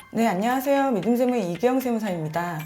네, 안녕하세요. 믿음세무의 이기영 세무사입니다.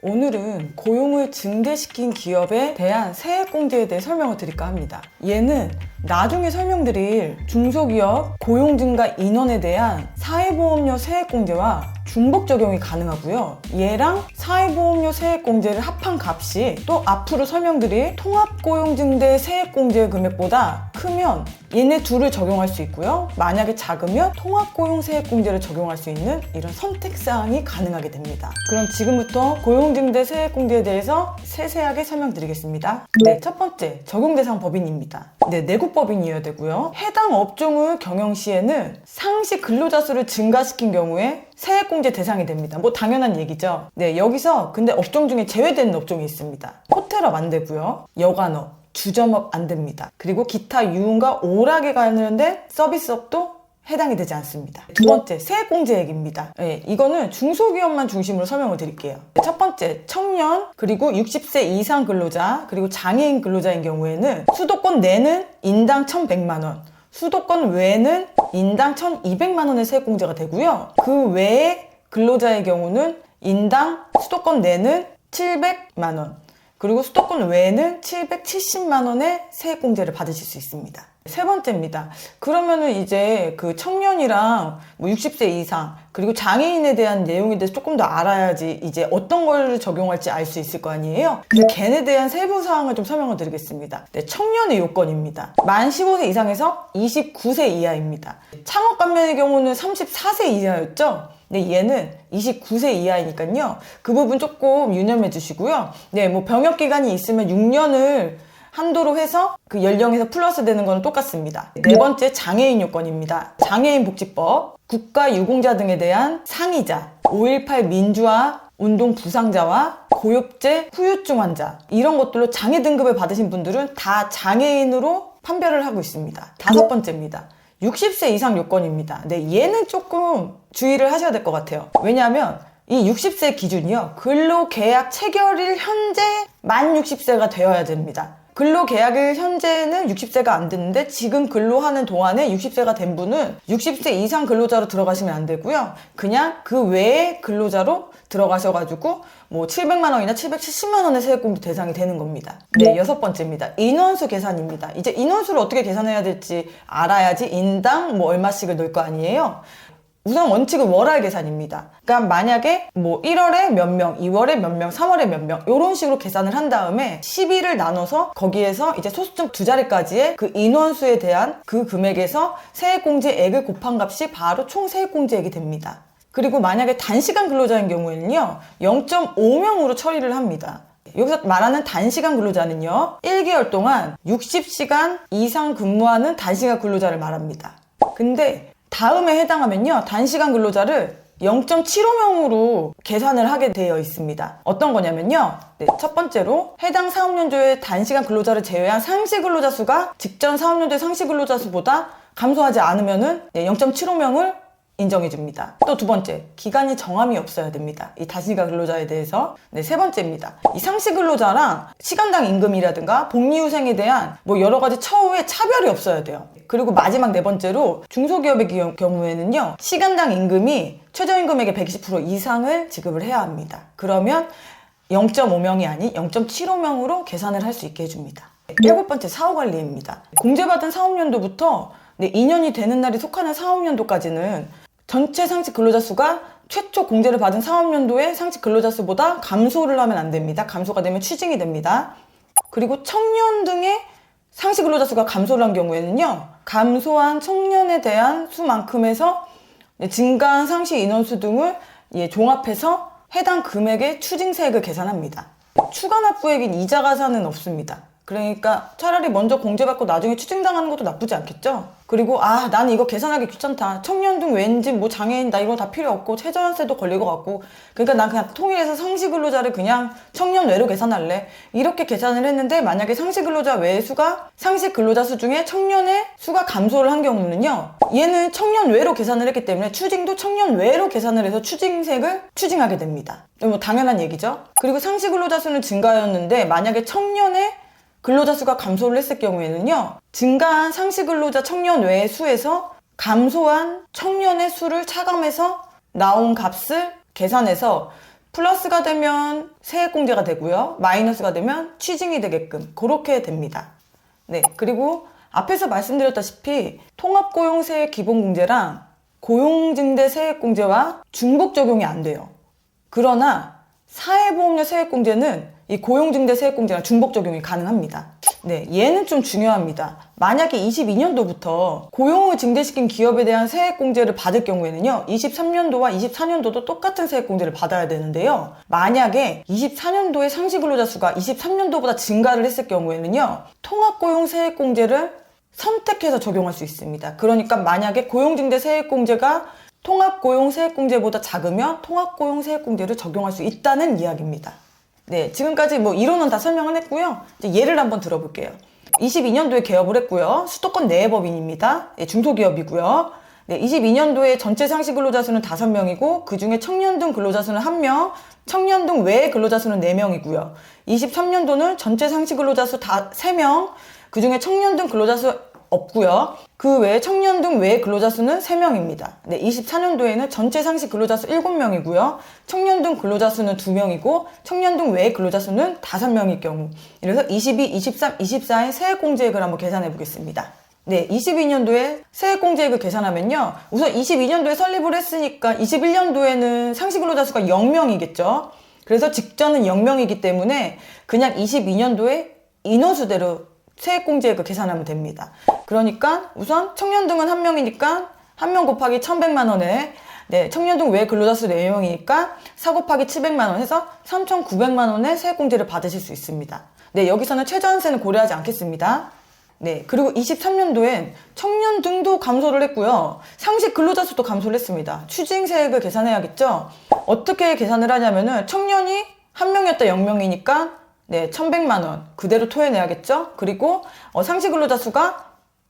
오늘은 고용을 증대시킨 기업에 대한 세액공제에 대해 설명을 드릴까 합니다. 얘는 나중에 설명드릴 중소기업 고용 증가 인원에 대한 사회보험료 세액공제와 중복 적용이 가능하고요. 얘랑 사회보험료 세액공제를 합한 값이 또 앞으로 설명드릴 통합고용증대 세액공제 금액보다 크면 얘네 둘을 적용할 수 있고요. 만약에 작으면 통합고용 세액공제를 적용할 수 있는 이런 선택사항이 가능하게 됩니다. 그럼 지금부터 고용증대 세액공제에 대해서 세세하게 설명드리겠습니다. 네, 첫 번째 적용대상 법인입니다. 네, 내국법인이어야 되고요. 해당 업종을 경영 시에는 상시 근로자 수를 증가시킨 경우에 세액공제 대상이 됩니다. 뭐 당연한 얘기죠. 네, 여기서 근데 업종 중에 제외되는 업종이 있습니다. 호텔업 안 되고요. 여관업, 주점업 안 됩니다. 그리고 기타 유흥과 오락에 관련된 서비스업도 해당이 되지 않습니다. 두 번째, 세액공제액입니다. 네, 이거는 중소기업만 중심으로 설명을 드릴게요. 첫 번째, 청년, 그리고 60세 이상 근로자, 그리고 장애인 근로자인 경우에는 수도권 내는 인당 1,100만 원, 수도권 외는 인당 1,200만 원의 세액공제가 되고요. 그 외에 근로자의 경우는 인당 수도권 내는 700만 원, 그리고 수도권 외에는 770만 원의 세액공제를 받으실 수 있습니다. 세 번째입니다. 그러면은 이제 그 청년이랑 뭐 60세 이상 그리고 장애인에 대한 내용에 대해서 조금 더 알아야지 이제 어떤 걸 적용할지 알 수 있을 거 아니에요? 그래서 걔네 대한 세부 사항을 좀 설명을 드리겠습니다. 네, 청년의 요건입니다. 만 15세 이상에서 29세 이하입니다. 창업 감면의 경우는 34세 이하였죠? 네, 얘는 29세 이하이니까요. 그 부분 조금 유념해 주시고요. 네, 뭐 병역 기간이 있으면 6년을 한도로 해서 그 연령에서 플러스 되는 건 똑같습니다. 네 번째, 장애인 요건입니다. 장애인 복지법, 국가유공자 등에 대한 상이자, 5.18 민주화 운동 부상자와 고엽제 후유증 환자, 이런 것들로 장애 등급을 받으신 분들은 다 장애인으로 판별을 하고 있습니다. 다섯 번째입니다. 60세 이상 요건입니다. 네, 얘는 조금 주의를 하셔야 될 것 같아요. 왜냐하면 이 60세 기준이요, 근로계약 체결일 현재 만 60세가 되어야 됩니다. 근로계약일 현재는 60세가 안 됐는데 지금 근로하는 동안에 60세가 된 분은 60세 이상 근로자로 들어가시면 안 되고요. 그냥 그 외에 근로자로 들어가셔가지고 뭐 700만 원이나 770만 원의 세액공제 대상이 되는 겁니다. 네, 여섯 번째입니다. 인원수 계산입니다. 이제 인원수를 어떻게 계산해야 될지 알아야지 인당 뭐 얼마씩을 넣을 거 아니에요. 우선 원칙은 월할 계산입니다. 그러니까 만약에 뭐 1월에 몇 명, 2월에 몇 명, 3월에 몇 명 이런 식으로 계산을 한 다음에 12를 나눠서 거기에서 이제 소수점 두 자리까지의 그 인원수에 대한 그 금액에서 세액공제액을 곱한 값이 바로 총 세액공제액이 됩니다. 그리고 만약에 단시간 근로자인 경우에는요, 0.5명으로 처리를 합니다. 여기서 말하는 단시간 근로자는요, 1개월 동안 60시간 이상 근무하는 단시간 근로자를 말합니다. 근데 다음에 해당하면요, 단시간 근로자를 0.75명으로 계산을 하게 되어 있습니다. 어떤 거냐면요, 네, 첫 번째로 해당 사업연도의 단시간 근로자를 제외한 상시 근로자 수가 직전 사업연도의 상시 근로자 수보다 감소하지 않으면은 0.75명을 인정해줍니다. 또 두 번째, 기간이 정함이 없어야 됩니다. 이 단시간 근로자에 대해서. 네, 세 번째입니다. 이 상시 근로자랑 시간당 임금이라든가 복리후생에 대한 뭐 여러 가지 처우에 차별이 없어야 돼요. 그리고 마지막 네 번째로 중소기업의 경우에는요, 시간당 임금이 최저임금액의 120% 이상을 지급을 해야 합니다. 그러면 0.5명이 아닌 0.75명으로 계산을 할 수 있게 해줍니다. 일곱 번째, 사후관리입니다. 공제받은 사업연도부터 2년이 되는 날이 속하는 사업연도까지는 전체 상시 근로자 수가 최초 공제를 받은 사업연도의 상시 근로자 수보다 감소를 하면 안 됩니다. 감소가 되면 추징이 됩니다. 그리고 청년 등의 상시 근로자 수가 감소를 한 경우에는요, 감소한 청년에 대한 수만큼에서 증가한 상시 인원수 등을 종합해서 해당 금액의 추징세액을 계산합니다. 추가 납부액인 이자 가산은 없습니다. 그러니까 차라리 먼저 공제받고 나중에 추징당하는 것도 나쁘지 않겠죠? 그리고 나는 이거 계산하기 귀찮다. 청년 등 왠지 뭐 장애인 나 이거 다 필요 없고 최저연세도 걸릴 것 같고, 그러니까 난 그냥 통일해서 상시 근로자를 그냥 청년 외로 계산할래. 이렇게 계산을 했는데 만약에 상시 근로자 외의 수가 상시 근로자 수 중에 청년의 수가 감소를 한 경우는요, 얘는 청년 외로 계산을 했기 때문에 추징도 청년 외로 계산을 해서 추징세액을 추징하게 됩니다. 뭐 당연한 얘기죠. 그리고 상시 근로자 수는 증가였는데 만약에 청년의 근로자 수가 감소를 했을 경우에는요, 증가한 상시 근로자 청년 외의 수에서 감소한 청년의 수를 차감해서 나온 값을 계산해서 플러스가 되면 세액공제가 되고요. 마이너스가 되면 취징이 되게끔 그렇게 됩니다. 네, 그리고 앞에서 말씀드렸다시피 통합고용세액 기본공제랑 고용증대 세액공제와 중복 적용이 안 돼요. 그러나 사회보험료 세액공제는 이 고용증대 세액공제랑 중복 적용이 가능합니다. 네, 얘는 좀 중요합니다. 만약에 22년도부터 고용을 증대시킨 기업에 대한 세액공제를 받을 경우에는요, 23년도와 24년도도 똑같은 세액공제를 받아야 되는데요. 만약에 24년도에 상시근로자 수가 23년도보다 증가를 했을 경우에는요, 통합고용 세액공제를 선택해서 적용할 수 있습니다. 그러니까 만약에 고용증대 세액공제가 통합고용세액공제보다 작으면 통합고용세액공제를 적용할 수 있다는 이야기입니다. 네, 지금까지 뭐 이론은 다 설명을 했고요. 이제 예를 한번 들어볼게요. 22년도에 개업을 했고요. 수도권 내의 법인입니다. 네, 중소기업이고요. 네, 22년도에 전체 상시 근로자 수는 5명이고 그 중에 청년 등 근로자 수는 1명, 청년 등 외의 근로자 수는 4명이고요. 23년도는 전체 상시 근로자 수 3명, 그 중에 청년 등 근로자 수 없고요. 그 외에 청년 등 외의 근로자 수는 3명입니다. 네, 24년도에는 전체 상시 근로자 수 7명이고요. 청년 등 근로자 수는 2명이고 청년 등 외의 근로자 수는 5명일 경우. 그래서 22, 23, 24의 세액공제액을 한번 계산해 보겠습니다. 네, 22년도에 세액공제액을 계산하면요. 우선 22년도에 설립을 했으니까 21년도에는 상시 근로자 수가 0명이겠죠. 그래서 직전은 0명이기 때문에 그냥 22년도에 인원수대로 세액공제액을 계산하면 됩니다. 그러니까 우선 청년 등은 1명이니까 1명 곱하기 1100만 원에 네, 청년 등 외 근로자 수 4명이니까 4 곱하기 700만 원 해서 3900만 원의 세액공제를 받으실 수 있습니다. 네, 여기서는 최저한세는 고려하지 않겠습니다. 네, 그리고 23년도엔 청년 등도 감소를 했고요. 상시 근로자 수도 감소를 했습니다. 추징세액을 계산해야겠죠? 어떻게 계산을 하냐면은 청년이 1명이었다 0명이니까 네, 1100만 원 그대로 토해내야겠죠? 그리고 상시 근로자 수가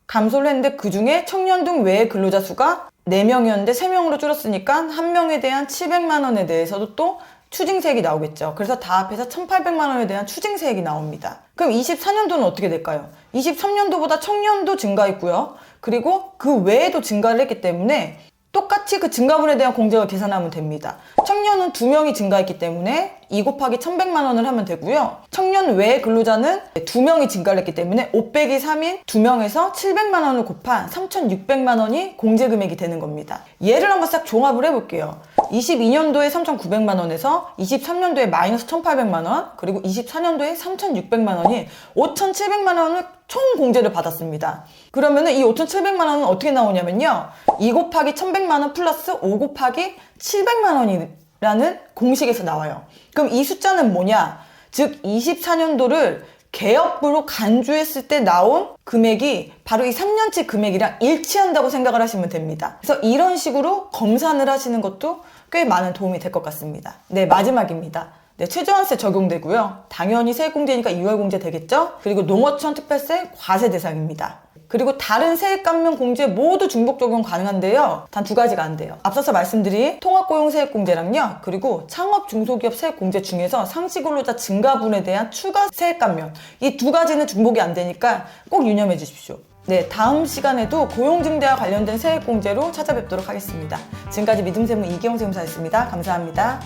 감소를 했는데 그 중에 청년 등 외의 근로자 수가 4명이었는데 3명으로 줄었으니까 1명에 대한 700만 원에 대해서도 또 추징세액이 나오겠죠. 그래서 다 합해서 1800만 원에 대한 추징세액이 나옵니다. 그럼 24년도는 어떻게 될까요? 23년도보다 청년도 증가했고요. 그리고 그 외에도 증가를 했기 때문에 똑같이 그 증가분에 대한 공제를 계산하면 됩니다. 청년은 2명이 증가했기 때문에 2 곱하기 1100만 원을 하면 되고요. 청년 외 근로자는 2명이 증가를 했기 때문에 5 빼기 3인 2명에서 700만 원을 곱한 3600만 원이 공제금액이 되는 겁니다. 얘를 한번 싹 종합을 해볼게요. 22년도에 3900만 원에서 23년도에 마이너스 1800만 원, 그리고 24년도에 3600만 원이 5700만 원을 총 공제를 받았습니다. 그러면은 이 5700만 원은 어떻게 나오냐면요. 2 곱하기 1100만 원 플러스 5 곱하기 700만 원이라는 공식에서 나와요. 그럼 이 숫자는 뭐냐? 즉 24년도를 개업으로 간주했을 때 나온 금액이 바로 이 3년치 금액이랑 일치한다고 생각을 하시면 됩니다. 그래서 이런 식으로 검산을 하시는 것도 꽤 많은 도움이 될 것 같습니다. 네, 마지막입니다. 네, 최저한세 적용되고요. 당연히 세액공제니까 2월 공제 되겠죠? 그리고 농어촌 특별세 과세 대상입니다. 그리고 다른 세액 감면 공제 모두 중복 적용 가능한데요. 단 2가지가 안 돼요. 앞서서 말씀드린 통합고용 세액공제랑요. 그리고 창업 중소기업 세액공제 중에서 상시근로자 증가분에 대한 추가 세액 감면 이 2가지는 중복이 안 되니까 꼭 유념해 주십시오. 네, 다음 시간에도 고용증대와 관련된 세액공제로 찾아뵙도록 하겠습니다. 지금까지 믿음세무 이기영 세무사였습니다. 감사합니다.